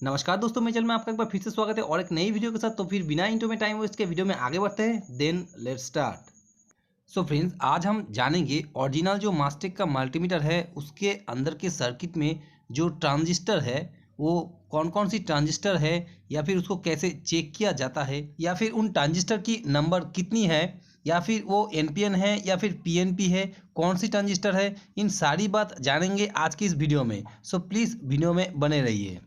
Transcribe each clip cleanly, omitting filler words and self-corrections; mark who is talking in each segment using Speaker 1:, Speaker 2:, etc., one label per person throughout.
Speaker 1: नमस्कार दोस्तों, मेरे चैनल में आपका एक बार फिर से स्वागत है और एक नई वीडियो के साथ। तो फिर बिना इंट्रो में टाइम वेस्ट के वीडियो में आगे बढ़ते हैं। Then let's start. So friends, आज हम जानेंगे ओरिजिनल जो मास्टेक का मल्टीमीटर है उसके अंदर के सर्किट में जो ट्रांजिस्टर है वो कौन कौन सी ट्रांजिस्टर है, या फिर उसको कैसे चेक किया जाता है, या फिर उन ट्रांजिस्टर की नंबर कितनी है, या फिर वो एनपीएन है या फिर पीएनपी है, कौन सी ट्रांजिस्टर है। इन सारी बात जानेंगे आज की इस वीडियो में। सो प्लीज़ वीडियो में बने रहिए।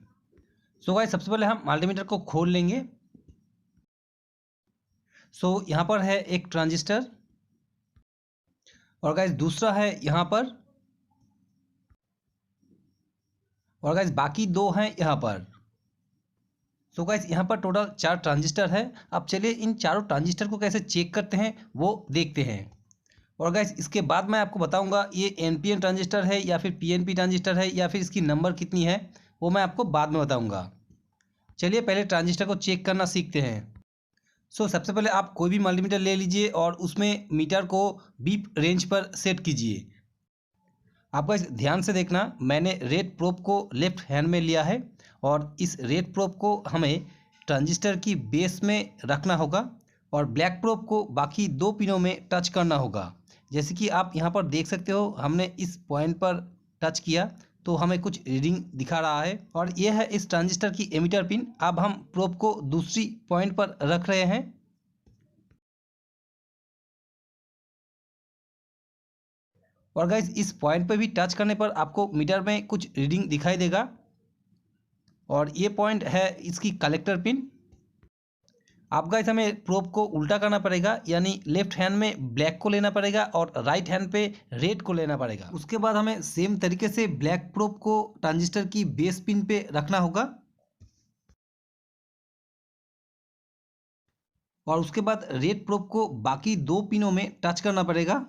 Speaker 1: सो गाइस, सबसे पहले हम मल्टीमीटर को खोल लेंगे। सो यहाँ पर है एक ट्रांजिस्टर और गाइस दूसरा है यहाँ पर, और गाइस बाकी दो हैं यहाँ पर। सो गाइस यहाँ पर टोटल 4 ट्रांजिस्टर है। अब चलिए इन चारों ट्रांजिस्टर को कैसे चेक करते हैं वो देखते हैं। और गाइस इसके बाद मैं आपको बताऊंगा ये एनपीएन ट्रांजिस्टर है या फिर पीएनपी ट्रांजिस्टर है, या फिर इसकी नंबर कितनी है वो मैं आपको बाद में बताऊंगा। चलिए पहले ट्रांजिस्टर को चेक करना सीखते हैं। सबसे पहले आप कोई भी मल्टीमीटर ले लीजिए और उसमें मीटर को बीप रेंज पर सेट कीजिए। आपका इस ध्यान से देखना, मैंने रेड प्रोब को लेफ्ट हैंड में लिया है और इस रेड प्रोब को हमें ट्रांजिस्टर की बेस में रखना होगा और ब्लैक प्रोब को बाकी दो पिनों में टच करना होगा। जैसे कि आप यहाँ पर देख सकते हो, हमने इस पॉइंट पर टच किया तो हमें कुछ रीडिंग दिखा रहा है और यह है इस ट्रांजिस्टर की एमीटर पिन। अब हम प्रोब को दूसरी पॉइंट पर रख रहे हैं और गाइस इस पॉइंट पर भी टच करने पर आपको मीटर में कुछ रीडिंग दिखाई देगा। और ये पॉइंट है इसकी कलेक्टर पिन। अब गाइस हमें प्रोब को उल्टा करना पड़ेगा, यानी लेफ्ट हैंड में ब्लैक को लेना पड़ेगा और राइट हैंड पे रेड को लेना पड़ेगा। उसके बाद हमें सेम तरीके से ब्लैक प्रोब को ट्रांजिस्टर की बेस पिन पे रखना होगा और उसके बाद रेड प्रोब को बाकी दो पिनों में टच करना पड़ेगा।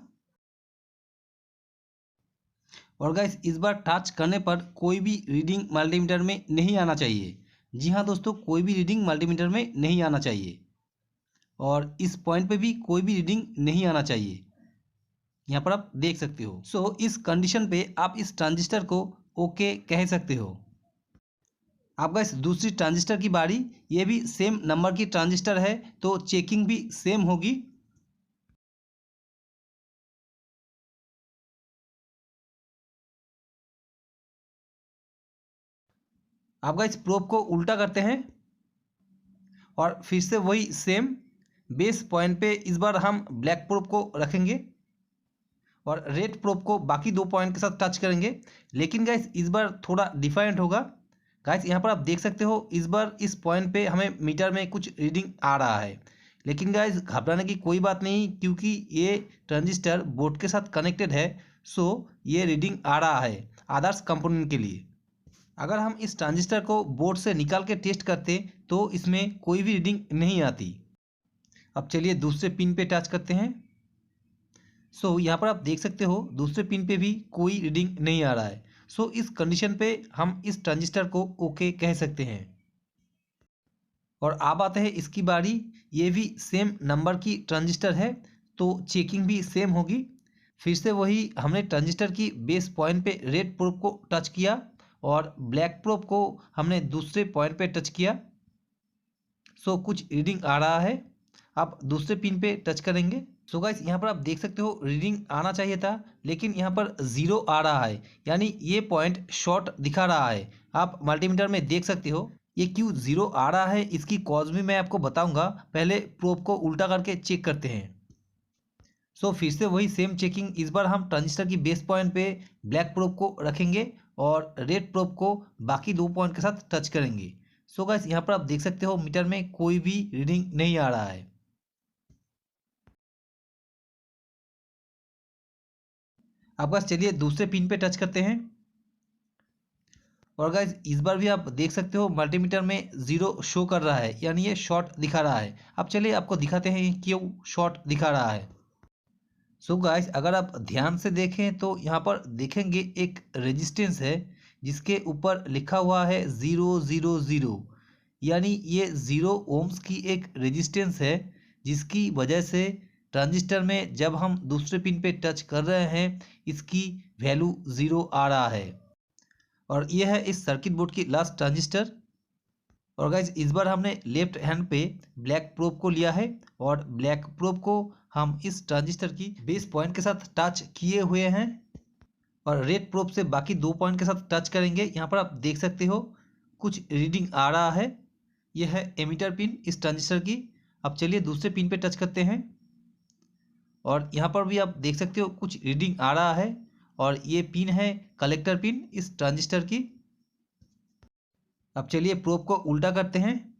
Speaker 1: और गाइस इस बार टच करने पर कोई भी रीडिंग मल्टीमीटर में नहीं आना चाहिए। जी हाँ दोस्तों, कोई भी रीडिंग मल्टीमीटर में नहीं आना चाहिए और इस पॉइंट पे भी कोई भी रीडिंग नहीं आना चाहिए। यहाँ पर आप देख सकते हो। इस कंडीशन पे आप इस ट्रांजिस्टर को ओके कह सकते हो। अब गाइस दूसरी ट्रांजिस्टर की बारी। ये भी सेम नंबर की ट्रांजिस्टर है तो चेकिंग भी सेम होगी। अब गाइस प्रोब को उल्टा करते हैं और फिर से वही सेम बेस पॉइंट पे इस बार हम ब्लैक प्रोब को रखेंगे और रेड प्रोब को बाकी दो पॉइंट के साथ टच करेंगे। लेकिन गाइस इस बार थोड़ा डिफरेंट होगा। गाइस यहाँ पर आप देख सकते हो, इस बार इस पॉइंट पे हमें मीटर में कुछ रीडिंग आ रहा है। लेकिन गाइस घबराने की कोई बात नहीं, क्योंकि ये ट्रांजिस्टर बोर्ड के साथ कनेक्टेड है। ये रीडिंग आ रहा है आदर्श कंपोनेंट के लिए। अगर हम इस ट्रांजिस्टर को बोर्ड से निकाल के टेस्ट करते तो इसमें कोई भी रीडिंग नहीं आती। अब चलिए दूसरे पिन पे टच करते हैं। यहाँ पर आप देख सकते हो दूसरे पिन पे भी कोई रीडिंग नहीं आ रहा है। इस कंडीशन पे हम इस ट्रांजिस्टर को ओके कह सकते हैं। और अब आते हैं इसकी बारी। ये भी सेम नंबर की ट्रांजिस्टर है तो चेकिंग भी सेम होगी। फिर से वही, हमने ट्रांजिस्टर की बेस पॉइंट पे रेड प्रोब को टच किया और ब्लैक प्रोब को हमने दूसरे पॉइंट पे टच किया। कुछ रीडिंग आ रहा है। अब दूसरे पिन पे टच करेंगे। गाइस यहाँ पर आप देख सकते हो रीडिंग आना चाहिए था, लेकिन यहाँ पर 0 आ रहा है, यानी ये पॉइंट शॉर्ट दिखा रहा है। आप मल्टीमीटर में देख सकते हो। ये क्यों 0 आ रहा है इसकी कॉज भी मैं आपको बताऊंगा। पहले प्रोब को उल्टा करके चेक करते हैं। फिर से वही सेम चेकिंग। इस बार हम ट्रांजिस्टर की बेस पॉइंट पे ब्लैक प्रोब को रखेंगे और रेड प्रोब को बाकी दो पॉइंट के साथ टच करेंगे। गाइस यहाँ पर आप देख सकते हो मीटर में कोई भी रीडिंग नहीं आ रहा है। अब बस चलिए दूसरे पिन पे टच करते हैं और गाइस इस बार भी आप देख सकते हो मल्टीमीटर में 0 शो कर रहा है, यानी ये शॉर्ट दिखा रहा है। अब चलिए आपको दिखाते हैं ये क्यों शॉर्ट दिखा रहा है। गाइस अगर आप ध्यान से देखें तो यहाँ पर देखेंगे एक रेजिस्टेंस है जिसके ऊपर लिखा हुआ है 000, यानी ये 0 ओम्स की एक रेजिस्टेंस है, जिसकी वजह से ट्रांजिस्टर में जब हम दूसरे पिन पे टच कर रहे हैं इसकी वैल्यू 0 आ रहा है। और यह है इस सर्किट बोर्ड की लास्ट ट्रांजिस्टर। और गाइज इस बार हमने लेफ्ट हैंड पे ब्लैक प्रोब को लिया है और ब्लैक प्रोब को हम इस ट्रांजिस्टर की बेस पॉइंट के साथ टच किए हुए हैं और रेड प्रोब से बाकी 2 पॉइंट के साथ टच करेंगे। यहाँ पर आप देख सकते हो कुछ रीडिंग आ रहा है। यह है एमीटर पिन इस ट्रांजिस्टर की। अब चलिए दूसरे पिन पे टच करते हैं और यहाँ पर भी आप देख सकते हो कुछ रीडिंग आ रहा है और ये पिन है कलेक्टर पिन इस ट्रांजिस्टर की। अब चलिए प्रोब को उल्टा करते हैं।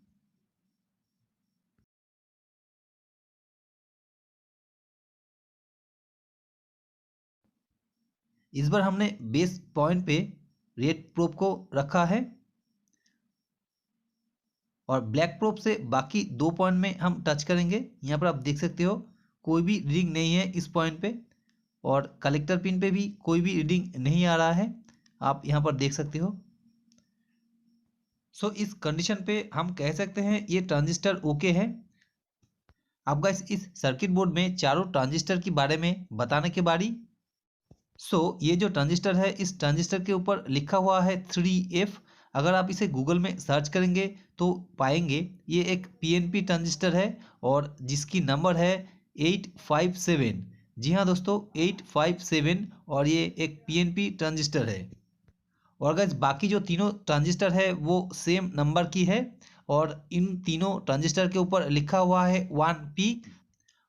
Speaker 1: इस बार हमने बेस पॉइंट पे रेड प्रोब को रखा है और ब्लैक प्रोब से बाकी 2 पॉइंट में हम टच करेंगे। यहाँ पर आप देख सकते हो कोई भी रीडिंग नहीं है इस पॉइंट पे और कलेक्टर पिन पे भी कोई भी रीडिंग नहीं आ रहा है, आप यहाँ पर देख सकते हो। सो इस कंडीशन पे हम कह सकते हैं ये ट्रांजिस्टर ओके है। अब गाइस इस सर्किट बोर्ड में चारों ट्रांजिस्टर के बारे में बताने के बारी। ये जो ट्रांजिस्टर है इस ट्रांजिस्टर के ऊपर लिखा हुआ है 3F। अगर आप इसे गूगल में सर्च करेंगे तो पाएंगे ये एक PNP ट्रांजिस्टर है और जिसकी नंबर है 857। जी हाँ दोस्तों 857 और ये एक PNP ट्रांजिस्टर है। और अगर बाकी जो तीनों ट्रांजिस्टर है वो सेम नंबर की है और इन तीनों ट्रांजिस्टर के ऊपर लिखा हुआ है 1P।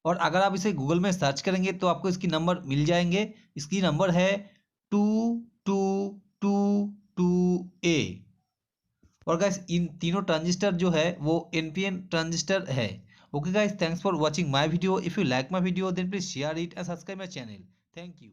Speaker 1: और अगर आप इसे गूगल में सर्च करेंगे तो आपको इसकी नंबर मिल जाएंगे। इसकी नंबर है 2222A। और गाइस इन तीनों ट्रांजिस्टर जो है वो NPN ट्रांजिस्टर है। Okay guys, thanks for watching my video. If you like my video then please share it and subscribe my channel. Thank you.